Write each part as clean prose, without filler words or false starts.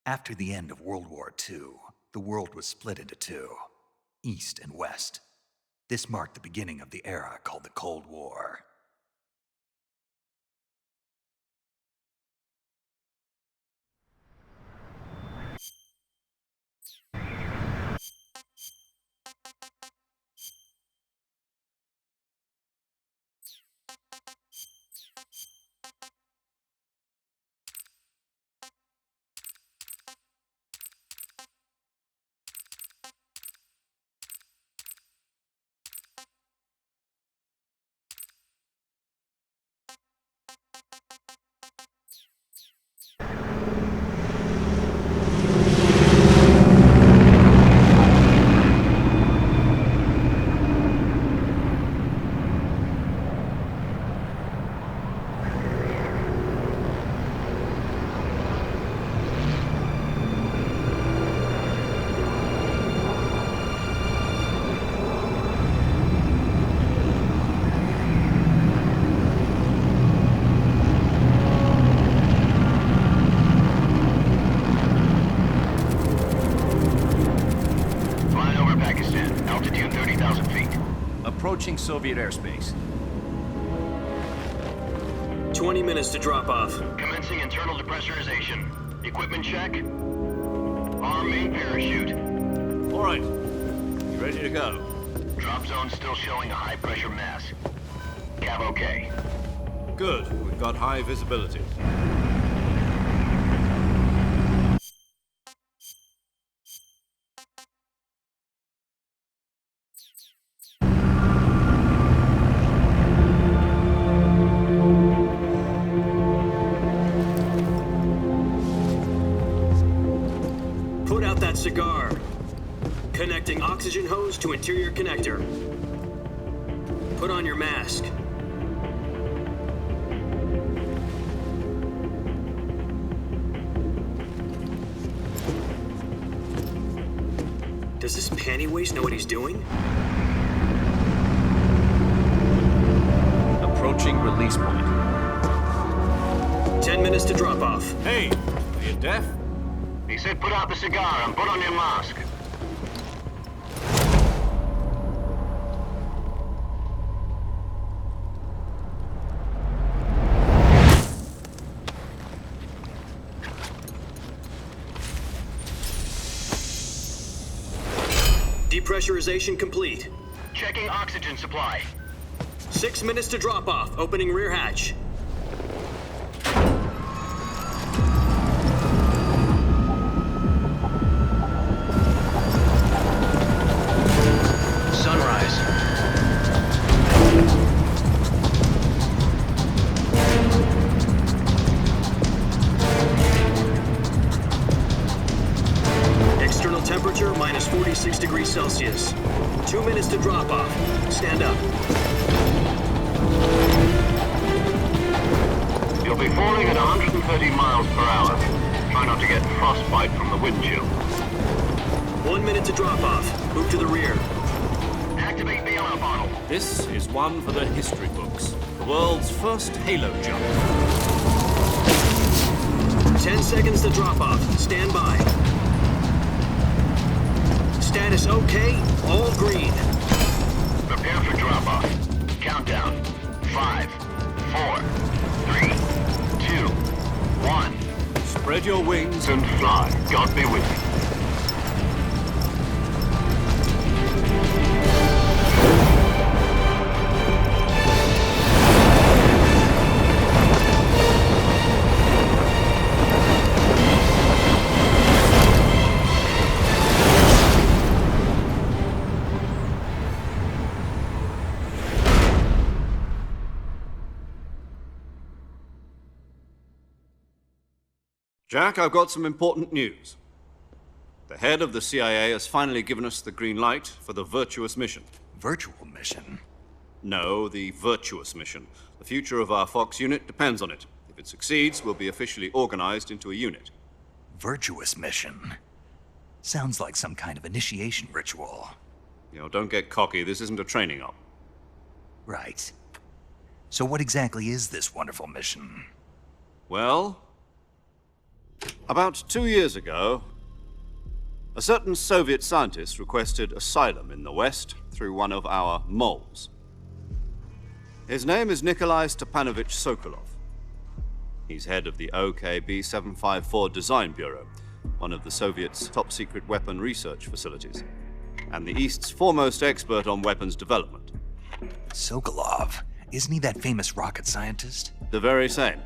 After the end of World War II, the world was split into two, East and West. This marked the beginning of the era called the Cold War. Approaching Soviet airspace. 20 minutes to drop off. Commencing internal depressurization. Equipment check. Arm main parachute. All right. You ready to go? Drop zone still showing a high pressure mass. Cav okay. Good. We've got high visibility. Put out that cigar. Connecting oxygen hose to interior connector. Put on your mask. Does this panty waste know what he's doing? Approaching release point. 10 minutes to drop off. Hey, are you deaf? He said put out the cigar and put on your mask. Depressurization complete. Checking oxygen supply. 6 minutes to drop off. Opening rear hatch. Sunrise. External temperature minus 46 degrees Celsius. 2 minutes to drop off. Stand up. You'll be falling at 130 miles per hour. Try not to get frostbite from the wind chill. 1 minute to drop off. Move to the rear. Activate bailout bottle. This is one for the history books. The world's first halo jump. 10 seconds to drop off. Stand by. Status okay. All green. Prepare for drop off. Countdown. 5, 4, 3, 2, 1. Spread your wings And fly. God be with you. Jack, I've got some important news. The head of the CIA has finally given us the green light for the virtuous mission. Virtual mission? No, the virtuous mission. The future of our Fox unit depends on it. If it succeeds, we'll be officially organized into a unit. Virtuous mission? Sounds like some kind of initiation ritual. Don't get cocky. This isn't a training op. Right. So what exactly is this wonderful mission? Well, About 2 years ago, a certain Soviet scientist requested asylum in the West through one of our moles. His name is Nikolai Stepanovich Sokolov. He's head of the OKB 754 Design Bureau, one of the Soviets' top-secret weapon research facilities, and the East's foremost expert on weapons development. Sokolov, isn't he that famous rocket scientist? The very same.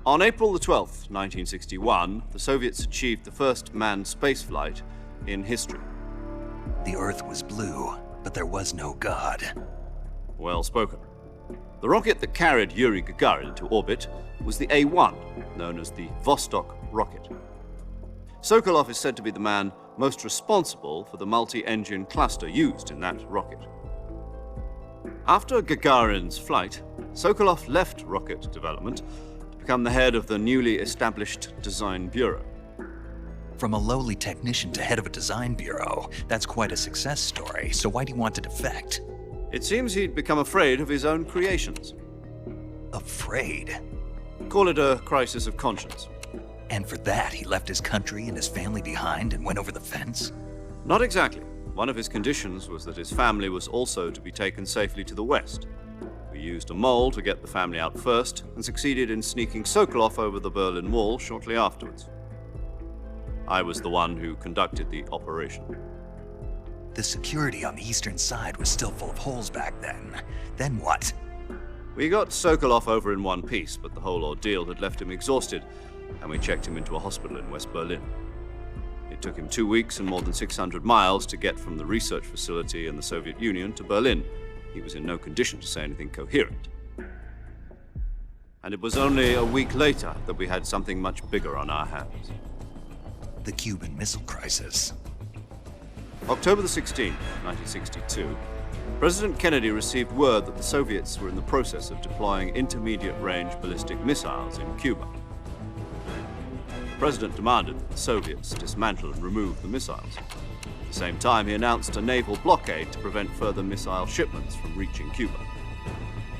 On April the 12th, 1961, the Soviets achieved the first manned spaceflight in history. The Earth was blue, but there was no God. Well spoken. The rocket that carried Yuri Gagarin to orbit was the A-1, known as the Vostok rocket. Sokolov is said to be the man most responsible for the multi-engine cluster used in that rocket. After Gagarin's flight, Sokolov left rocket development to become the head of the newly established Design Bureau. From a lowly technician to head of a design bureau, that's quite a success story, so why'd he want to defect? It seems he'd become afraid of his own creations. Afraid? Call it a crisis of conscience. And for that, he left his country and his family behind and went over the fence? Not exactly. One of his conditions was that his family was also to be taken safely to the West. We used a mole to get the family out first and succeeded in sneaking Sokolov over the Berlin Wall shortly afterwards. I was the one who conducted the operation. The security on the eastern side was still full of holes back then. Then what? We got Sokolov over in one piece, but the whole ordeal had left him exhausted, and we checked him into a hospital in West Berlin. It took him 2 weeks and more than 600 miles to get from the research facility in the Soviet Union to Berlin. He was in no condition to say anything coherent. And it was only a week later that we had something much bigger on our hands. The Cuban Missile Crisis. October the 16th, 1962, President Kennedy received word that the Soviets were in the process of deploying intermediate-range ballistic missiles in Cuba. The President demanded that the Soviets dismantle and remove the missiles. At the same time, he announced a naval blockade to prevent further missile shipments from reaching Cuba.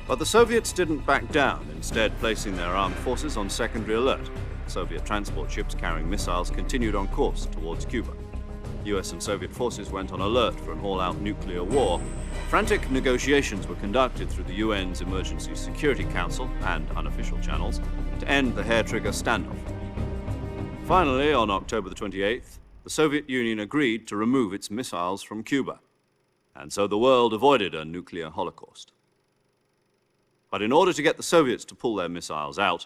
But the Soviets didn't back down, instead placing their armed forces on secondary alert. Soviet transport ships carrying missiles continued on course towards Cuba. US and Soviet forces went on alert for an all-out nuclear war. Frantic negotiations were conducted through the UN's Emergency Security Council and unofficial channels to end the hair-trigger standoff. Finally, on October the 28th, the Soviet Union agreed to remove its missiles from Cuba, and so the world avoided a nuclear holocaust. But in order to get the Soviets to pull their missiles out,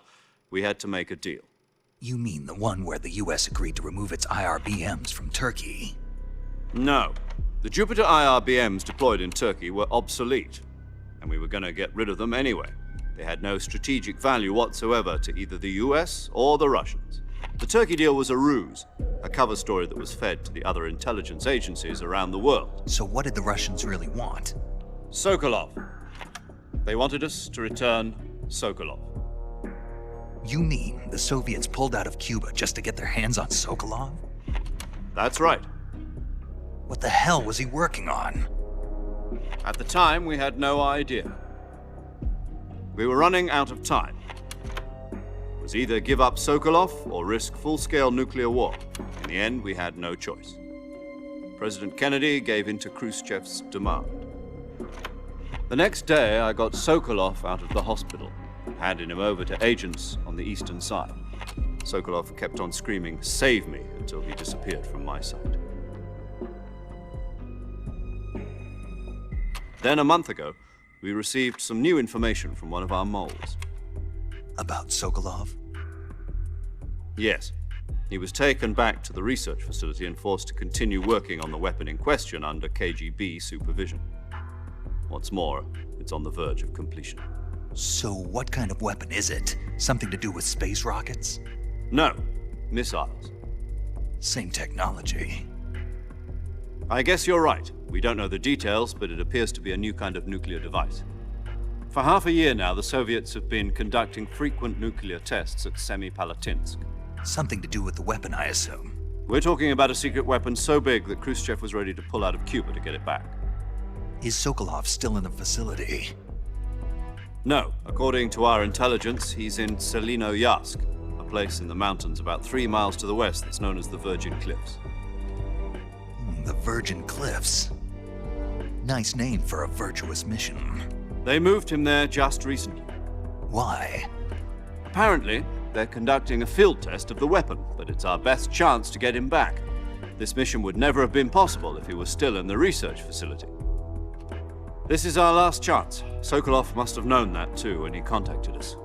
we had to make a deal. You mean the one where the US agreed to remove its IRBMs from Turkey? No. The Jupiter IRBMs deployed in Turkey were obsolete, and we were going to get rid of them anyway. They had no strategic value whatsoever to either the US or the Russians. The Turkey deal was a ruse, a cover story that was fed to the other intelligence agencies around the world. So what did the Russians really want? Sokolov. They wanted us to return Sokolov. You mean the Soviets pulled out of Cuba just to get their hands on Sokolov? That's right. What the hell was he working on? At the time, we had no idea. We were running out of time. It was either give up Sokolov or risk full-scale nuclear war. In the end, we had no choice. President Kennedy gave in to Khrushchev's demand. The next day, I got Sokolov out of the hospital, handing him over to agents on the eastern side. Sokolov kept on screaming, "Save me," until he disappeared from my sight. Then a month ago, we received some new information from one of our moles. About Sokolov? Yes. He was taken back to the research facility and forced to continue working on the weapon in question under KGB supervision. What's more, it's on the verge of completion. So what kind of weapon is it? Something to do with space rockets? No, missiles. Same technology. I guess you're right. We don't know the details, but it appears to be a new kind of nuclear device. For half a year now, the Soviets have been conducting frequent nuclear tests at Semipalatinsk. Something to do with the weapon, I assume. We're talking about a secret weapon so big that Khrushchev was ready to pull out of Cuba to get it back. Is Sokolov still in the facility? No. According to our intelligence, he's in Selinoyarsk, a place in the mountains about 3 miles to the west that's known as the Virgin Cliffs. The Virgin Cliffs. Nice name for a virtuous mission. They moved him there just recently. Why? Apparently, they're conducting a field test of the weapon, but it's our best chance to get him back. This mission would never have been possible if he was still in the research facility. This is our last chance. Sokolov must have known that too when he contacted us.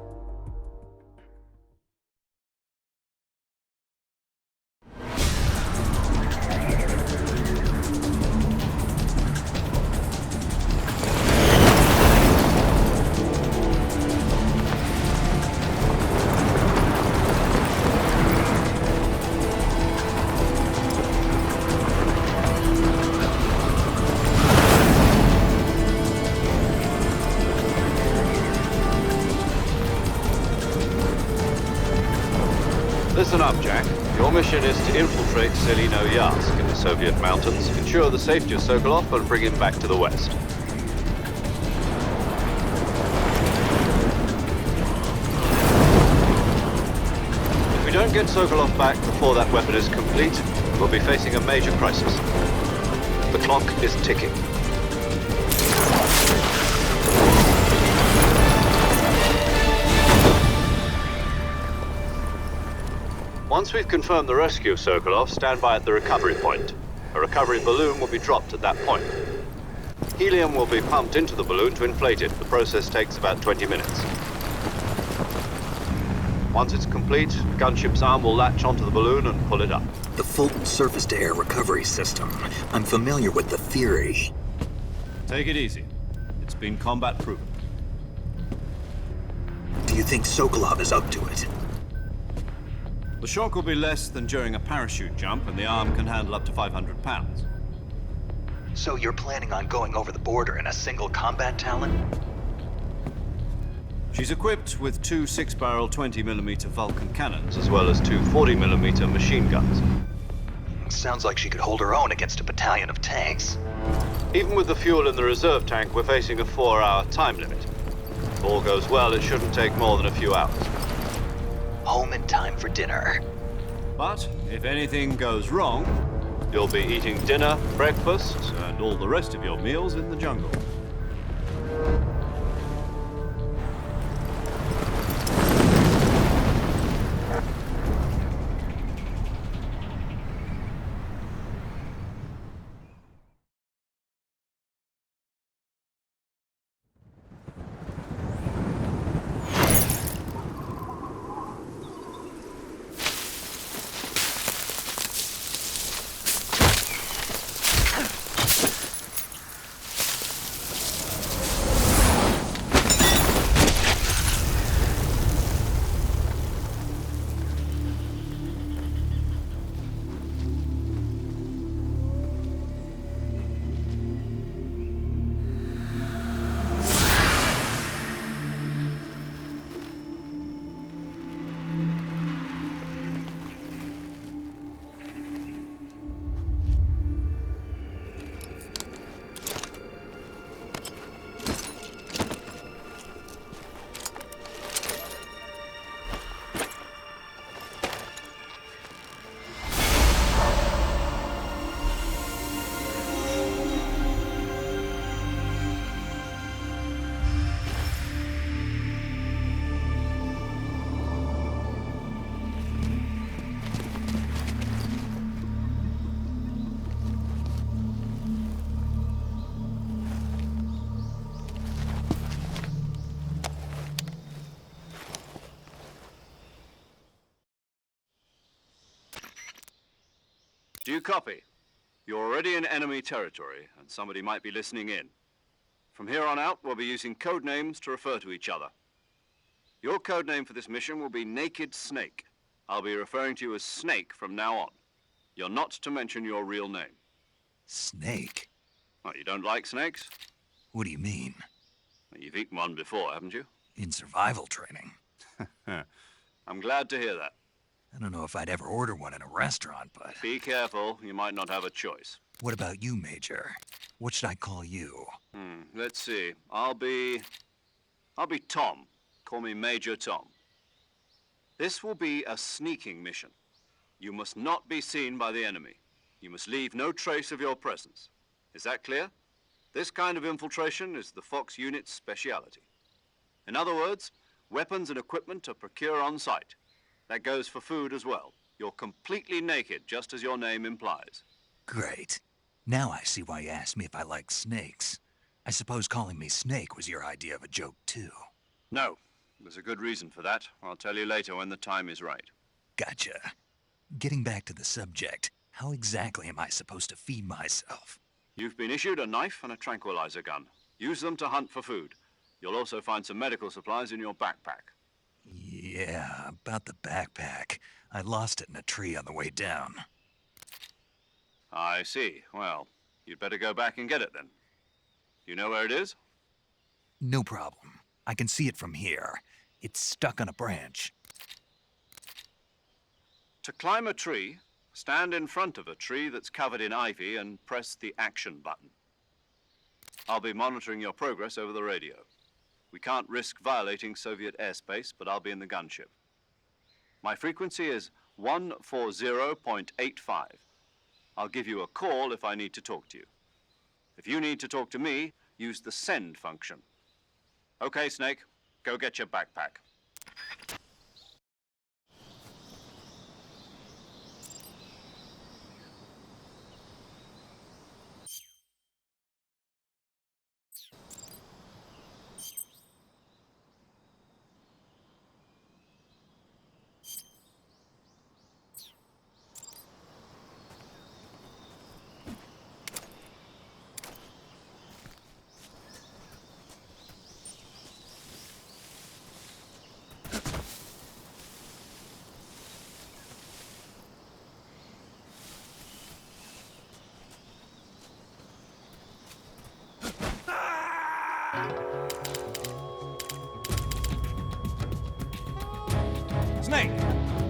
Listen up, Jack. Your mission is to infiltrate Selino-Yarsk in the Soviet mountains, ensure the safety of Sokolov, and bring him back to the west. If we don't get Sokolov back before that weapon is complete, we'll be facing a major crisis. The clock is ticking. Once we've confirmed the rescue of Sokolov, stand by at the recovery point. A recovery balloon will be dropped at that point. Helium will be pumped into the balloon to inflate it. The process takes about 20 minutes. Once it's complete, the gunship's arm will latch onto the balloon and pull it up. The Fulton surface-to-air recovery system. I'm familiar with the theory. Take it easy. It's been combat-proven. Do you think Sokolov is up to it? The shock will be less than during a parachute jump, and the arm can handle up to 500 pounds. So you're planning on going over the border in a single combat Talon? She's equipped with 2 6-barrel 20mm Vulcan cannons, as well as 2 40mm machine guns. Sounds like she could hold her own against a battalion of tanks. Even with the fuel in the reserve tank, we're facing a 4-hour time limit. If all goes well, it shouldn't take more than a few hours. Home in time for dinner. But if anything goes wrong, you'll be eating dinner, breakfast, and all the rest of your meals in the jungle. Do you copy? You're already in enemy territory, and somebody might be listening in. From here on out, we'll be using code names to refer to each other. Your code name for this mission will be Naked Snake. I'll be referring to you as Snake from now on. You're not to mention your real name. Snake? What, you don't like snakes? What do you mean? You've eaten one before, haven't you? In survival training. I'm glad to hear that. I don't know if I'd ever order one in a restaurant, but... Be careful, you might not have a choice. What about you, Major? What should I call you? Let's see. I'll be Tom. Call me Major Tom. This will be a sneaking mission. You must not be seen by the enemy. You must leave no trace of your presence. Is that clear? This kind of infiltration is the Fox unit's speciality. In other words, weapons and equipment to procure on site. That goes for food as well. You're completely naked, just as your name implies. Great. Now I see why you asked me if I like snakes. I suppose calling me Snake was your idea of a joke, too. No, there's a good reason for that. I'll tell you later when the time is right. Gotcha. Getting back to the subject, how exactly am I supposed to feed myself? You've been issued a knife and a tranquilizer gun. Use them to hunt for food. You'll also find some medical supplies in your backpack. Yeah, about the backpack. I lost it in a tree on the way down. I see. Well, you'd better go back and get it then. You know where it is? No problem. I can see it from here. It's stuck on a branch. To climb a tree, stand in front of a tree that's covered in ivy and press the action button. I'll be monitoring your progress over the radio. We can't risk violating Soviet airspace, but I'll be in the gunship. My frequency is 140.85. I'll give you a call if I need to talk to you. If you need to talk to me, use the send function. Okay, Snake, go get your backpack. Snake!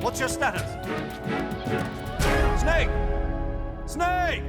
What's your status? Snake! Snake!